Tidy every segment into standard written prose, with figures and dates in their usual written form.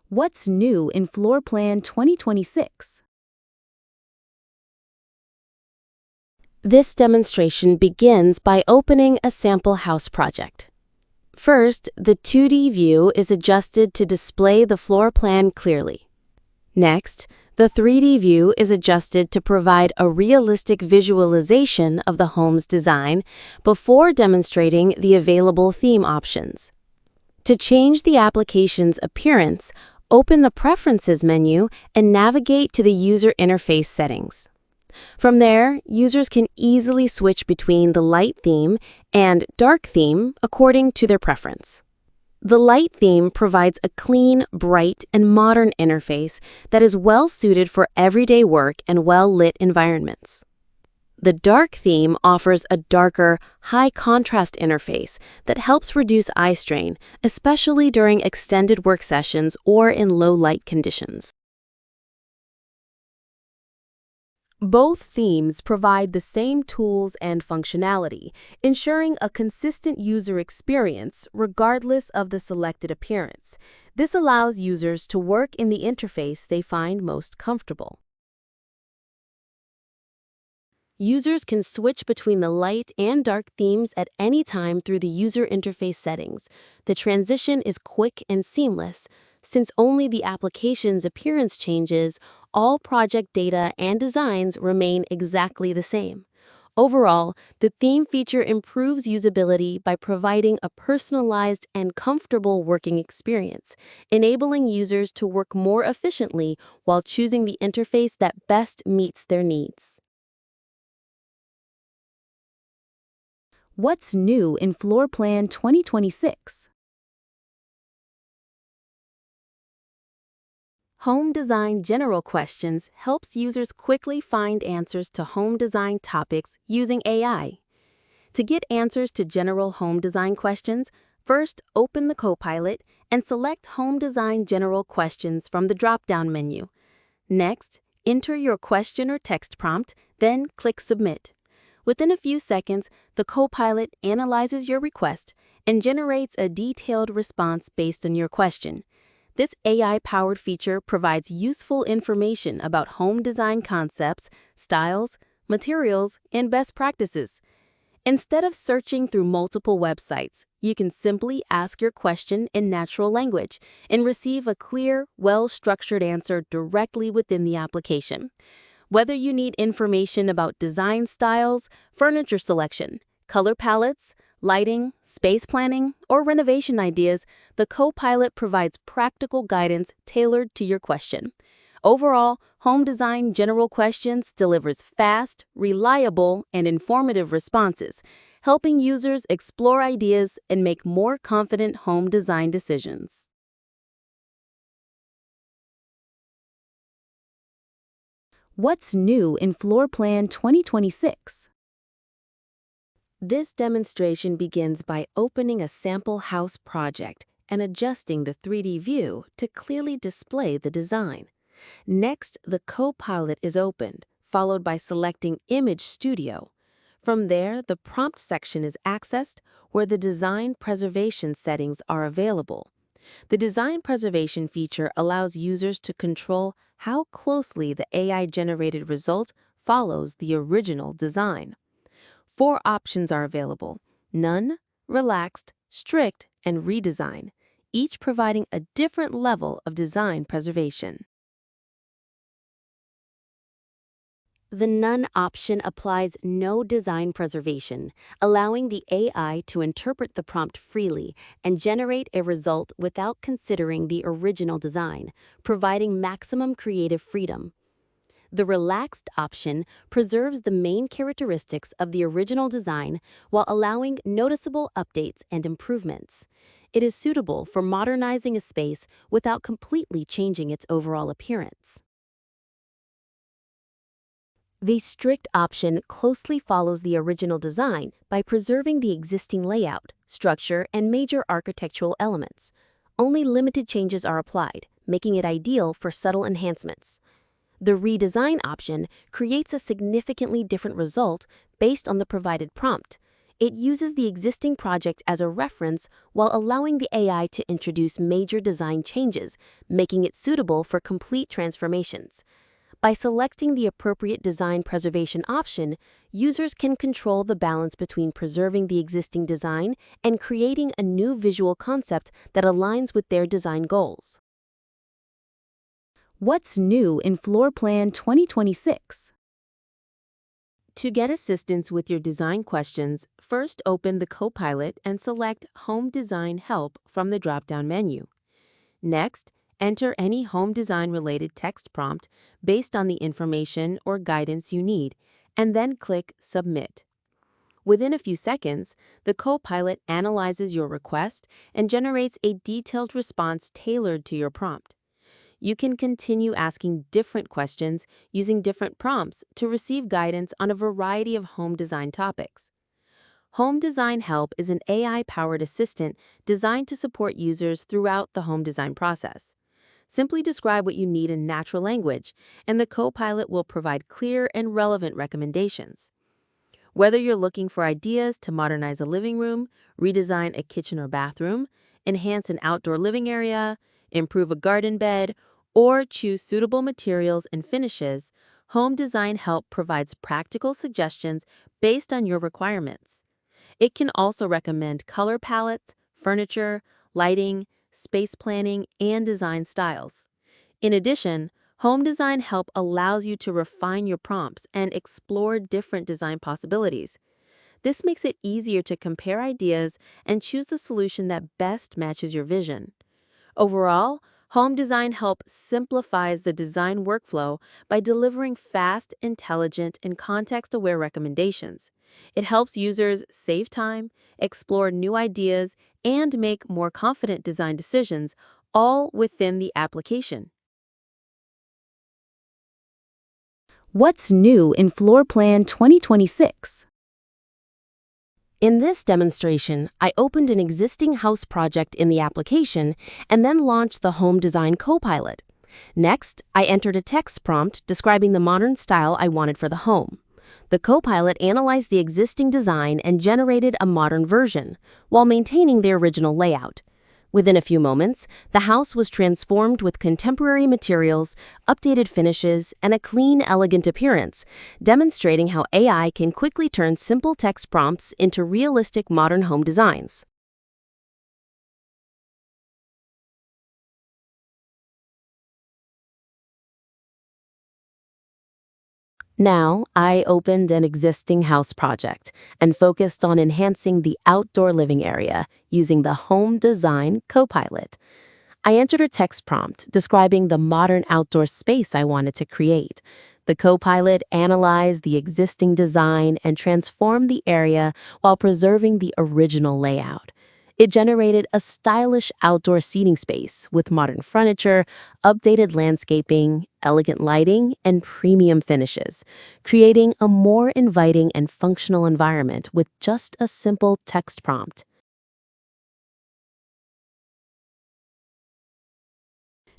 What's new in FloorPlan 2026? This demonstration begins by opening a sample house project. First, the 2D view is adjusted to display the floor plan clearly. Next, the 3D view is adjusted to provide a realistic visualization of the home's design before demonstrating the available theme options. To change the application's appearance, open the Preferences menu and navigate to the User Interface settings. From there, users can easily switch between the light theme and dark theme according to their preference. The light theme provides a clean, bright, and modern interface that is well suited for everyday work and well-lit environments. The dark theme offers a darker, high-contrast interface that helps reduce eye strain, especially during extended work sessions or in low-light conditions. Both themes provide the same tools and functionality, ensuring a consistent user experience regardless of the selected appearance. This allows users to work in the interface they find most comfortable. Users can switch between the light and dark themes at any time through the user interface settings. The transition is quick and seamless. Since only the application's appearance changes, all project data and designs remain exactly the same. Overall, the theme feature improves usability by providing a personalized and comfortable working experience, enabling users to work more efficiently while choosing the interface that best meets their needs. What's new in FloorPlan 2026? Home Design General Questions helps users quickly find answers to home design topics using AI. To get answers to general home design questions, first open the Copilot and select Home Design General Questions from the drop-down menu. Next, enter your question or text prompt, then click Submit. Within a few seconds, the Copilot analyzes your request and generates a detailed response based on your question. This AI-powered feature provides useful information about home design concepts, styles, materials, and best practices. Instead of searching through multiple websites, you can simply ask your question in natural language and receive a clear, well-structured answer directly within the application. Whether you need information about design styles, furniture selection, color palettes, lighting, space planning, or renovation ideas, the Copilot provides practical guidance tailored to your question. Overall, Home Design General Questions delivers fast, reliable, and informative responses, helping users explore ideas and make more confident home design decisions. What's new in FloorPlan 2026? This demonstration begins by opening a sample house project and adjusting the 3D view to clearly display the design. Next, the Copilot is opened, followed by selecting Image Studio. From there, the prompt section is accessed, where the design preservation settings are available. The design preservation feature allows users to control how closely the AI-generated result follows the original design. 4 options are available: None, Relaxed, Strict, and Redesign, each providing a different level of design preservation. The None option applies no design preservation, allowing the AI to interpret the prompt freely and generate a result without considering the original design, providing maximum creative freedom. The Relaxed option preserves the main characteristics of the original design while allowing noticeable updates and improvements. It is suitable for modernizing a space without completely changing its overall appearance. The Strict option closely follows the original design by preserving the existing layout, structure, and major architectural elements. Only limited changes are applied, making it ideal for subtle enhancements. The Redesign option creates a significantly different result based on the provided prompt. It uses the existing project as a reference while allowing the AI to introduce major design changes, making it suitable for complete transformations. By selecting the appropriate design preservation option, users can control the balance between preserving the existing design and creating a new visual concept that aligns with their design goals. What's new in FloorPlan 2026? To get assistance with your design questions, first open the Copilot and select Home Design Help from the drop-down menu. Next, enter any home design-related text prompt based on the information or guidance you need, and then click Submit. Within a few seconds, the Copilot analyzes your request and generates a detailed response tailored to your prompt. You can continue asking different questions using different prompts to receive guidance on a variety of home design topics. Home Design Help is an AI-powered assistant designed to support users throughout the home design process. Simply describe what you need in natural language, and the Copilot will provide clear and relevant recommendations. Whether you're looking for ideas to modernize a living room, redesign a kitchen or bathroom, enhance an outdoor living area, improve a garden bed, or choose suitable materials and finishes, Home Design Help provides practical suggestions based on your requirements. It can also recommend color palettes, furniture, lighting, space planning, and design styles. In addition, Home Design Help allows you to refine your prompts and explore different design possibilities. This makes it easier to compare ideas and choose the solution that best matches your vision. Overall, Home Design Help simplifies the design workflow by delivering fast, intelligent, and context-aware recommendations. It helps users save time, explore new ideas, and make more confident design decisions, all within the application. What's new in FloorPlan 2026? In this demonstration, I opened an existing house project in the application and then launched the Home Design Copilot. Next, I entered a text prompt describing the modern style I wanted for the home. The Copilot analyzed the existing design and generated a modern version, while maintaining the original layout. Within a few moments, the house was transformed with contemporary materials, updated finishes, and a clean, elegant appearance, demonstrating how AI can quickly turn simple text prompts into realistic modern home designs. Now, I opened an existing house project and focused on enhancing the outdoor living area using the Home Design Copilot. I entered a text prompt describing the modern outdoor space I wanted to create. The Copilot analyzed the existing design and transformed the area while preserving the original layout. It generated a stylish outdoor seating space with modern furniture, updated landscaping, elegant lighting, and premium finishes, creating a more inviting and functional environment with just a simple text prompt.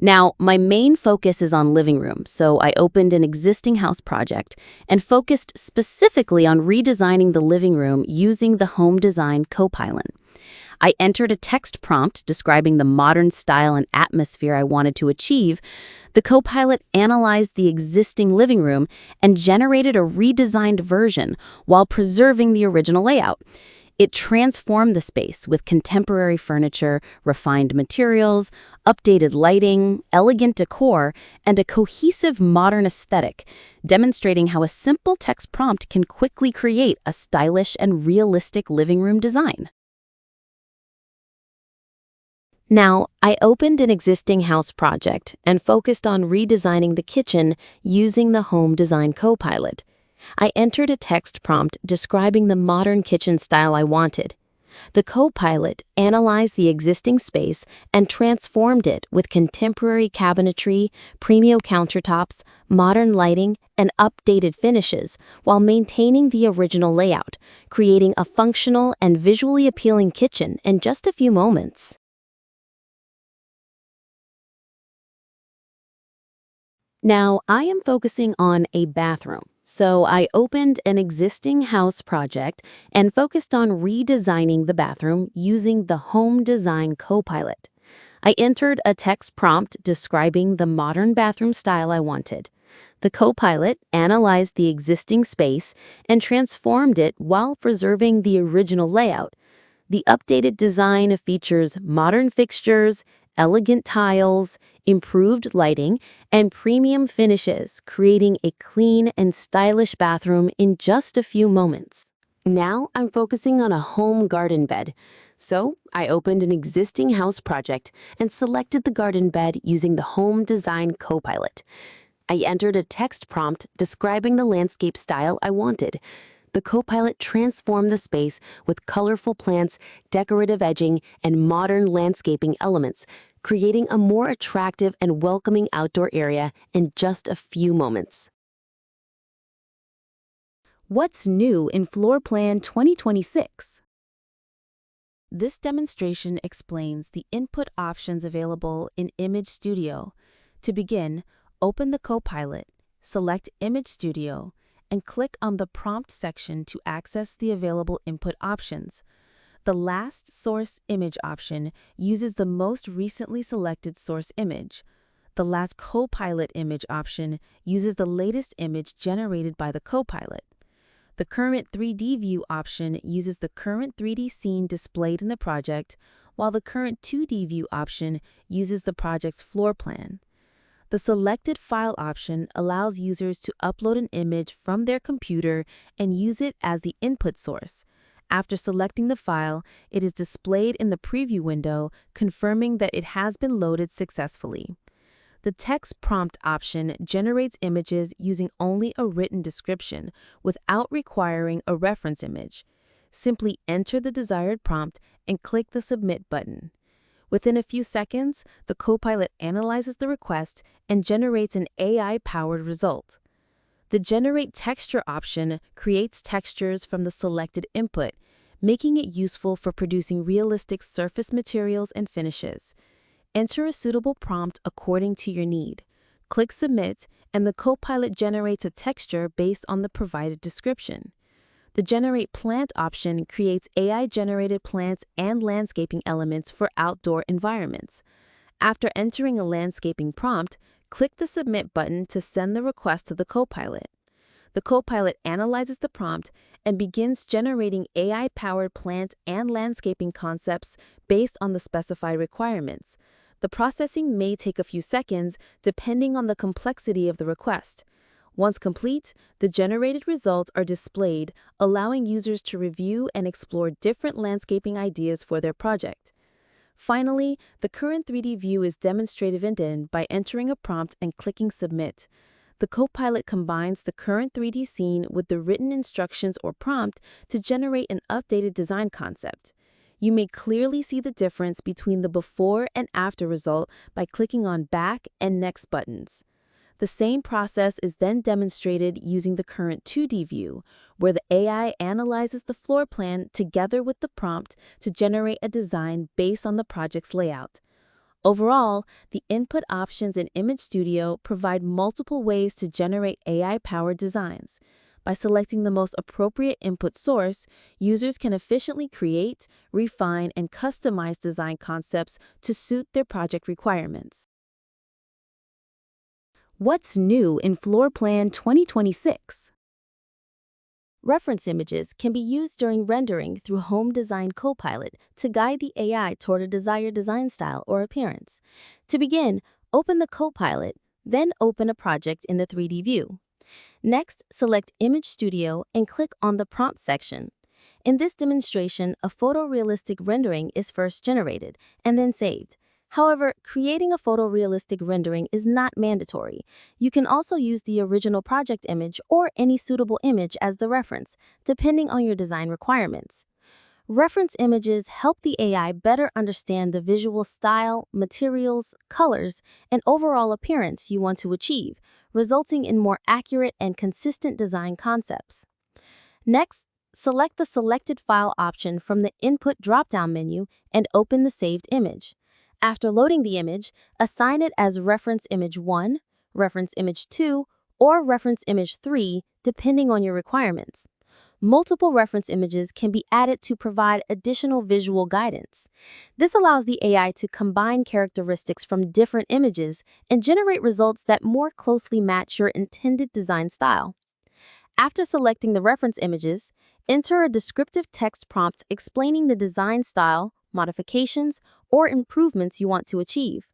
Now, my main focus is on living room, so I opened an existing house project and focused specifically on redesigning the living room using the Home Design Copilot. I entered a text prompt describing the modern style and atmosphere I wanted to achieve. The Copilot analyzed the existing living room and generated a redesigned version while preserving the original layout. It transformed the space with contemporary furniture, refined materials, updated lighting, elegant decor, and a cohesive modern aesthetic, demonstrating how a simple text prompt can quickly create a stylish and realistic living room design. Now, I opened an existing house project and focused on redesigning the kitchen using the Home Design Copilot. I entered a text prompt describing the modern kitchen style I wanted. The Copilot analyzed the existing space and transformed it with contemporary cabinetry, premium countertops, modern lighting, and updated finishes while maintaining the original layout, creating a functional and visually appealing kitchen in just a few moments. Now, I am focusing on a bathroom. So I opened an existing house project and focused on redesigning the bathroom using the Home Design Copilot. I entered a text prompt describing the modern bathroom style I wanted. The Copilot analyzed the existing space and transformed it while preserving the original layout. The updated design features modern fixtures, elegant tiles, improved lighting, and premium finishes, creating a clean and stylish bathroom in just a few moments. Now I'm focusing on a home garden bed. So I opened an existing house project and selected the garden bed using the Home Design Copilot. I entered a text prompt describing the landscape style I wanted. The Copilot transformed the space with colorful plants, decorative edging, and modern landscaping elements, creating a more attractive and welcoming outdoor area in just a few moments. What's new in FloorPlan 2026? This demonstration explains the input options available in Image Studio. To begin, open the Copilot, select Image Studio, and click on the Prompt section to access the available input options. The Last Source Image option uses the most recently selected source image. The Last Copilot Image option uses the latest image generated by the Copilot. The Current 3D View option uses the current 3D scene displayed in the project, while the Current 2D View option uses the project's floor plan. The Selected File option allows users to upload an image from their computer and use it as the input source. After selecting the file, it is displayed in the preview window, confirming that it has been loaded successfully. The Text Prompt option generates images using only a written description without requiring a reference image. Simply enter the desired prompt and click the Submit button. Within a few seconds, the Copilot analyzes the request and generates an AI-powered result. The Generate Texture option creates textures from the selected input, making it useful for producing realistic surface materials and finishes. Enter a suitable prompt according to your need. Click Submit, and the Copilot generates a texture based on the provided description. The Generate Plant option creates AI-generated plants and landscaping elements for outdoor environments. After entering a landscaping prompt, click the Submit button to send the request to the Copilot. The Copilot analyzes the prompt and begins generating AI-powered plant and landscaping concepts based on the specified requirements. The processing may take a few seconds depending on the complexity of the request. Once complete, the generated results are displayed, allowing users to review and explore different landscaping ideas for their project. Finally, the current 3D view is demonstrated by entering a prompt and clicking Submit. The Copilot combines the current 3D scene with the written instructions or prompt to generate an updated design concept. You may clearly see the difference between the before and after result by clicking on Back and Next buttons. The same process is then demonstrated using the current 2D view, where the AI analyzes the floor plan together with the prompt to generate a design based on the project's layout. Overall, the input options in Image Studio provide multiple ways to generate AI-powered designs. By selecting the most appropriate input source, users can efficiently create, refine, and customize design concepts to suit their project requirements. What's new in FloorPlan 2026? Reference images can be used during rendering through Home Design Copilot to guide the AI toward a desired design style or appearance. To begin, open the Copilot, then open a project in the 3D view. Next, select Image Studio and click on the Prompt section. In this demonstration, a photorealistic rendering is first generated and then saved. However, creating a photorealistic rendering is not mandatory. You can also use the original project image or any suitable image as the reference, depending on your design requirements. Reference images help the AI better understand the visual style, materials, colors, and overall appearance you want to achieve, resulting in more accurate and consistent design concepts. Next, select the Selected File option from the Input drop-down menu and open the saved image. After loading the image, assign it as Reference Image 1, Reference Image 2, or Reference Image 3, depending on your requirements. Multiple reference images can be added to provide additional visual guidance. This allows the AI to combine characteristics from different images and generate results that more closely match your intended design style. After selecting the reference images, enter a descriptive text prompt explaining the design style, modifications, or improvements you want to achieve.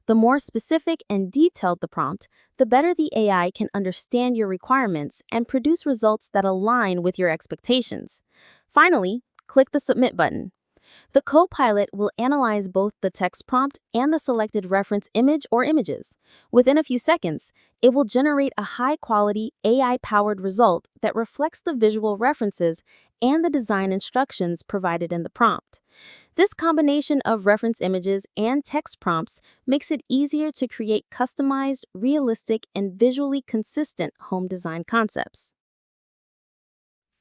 The more specific and detailed the prompt, the better the AI can understand your requirements and produce results that align with your expectations. Finally, click the Submit button. The Copilot will analyze both the text prompt and the selected reference image or images. Within a few seconds, it will generate a high-quality, AI-powered result that reflects the visual references and the design instructions provided in the prompt. This combination of reference images and text prompts makes it easier to create customized, realistic, and visually consistent home design concepts.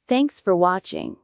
Thanks for watching.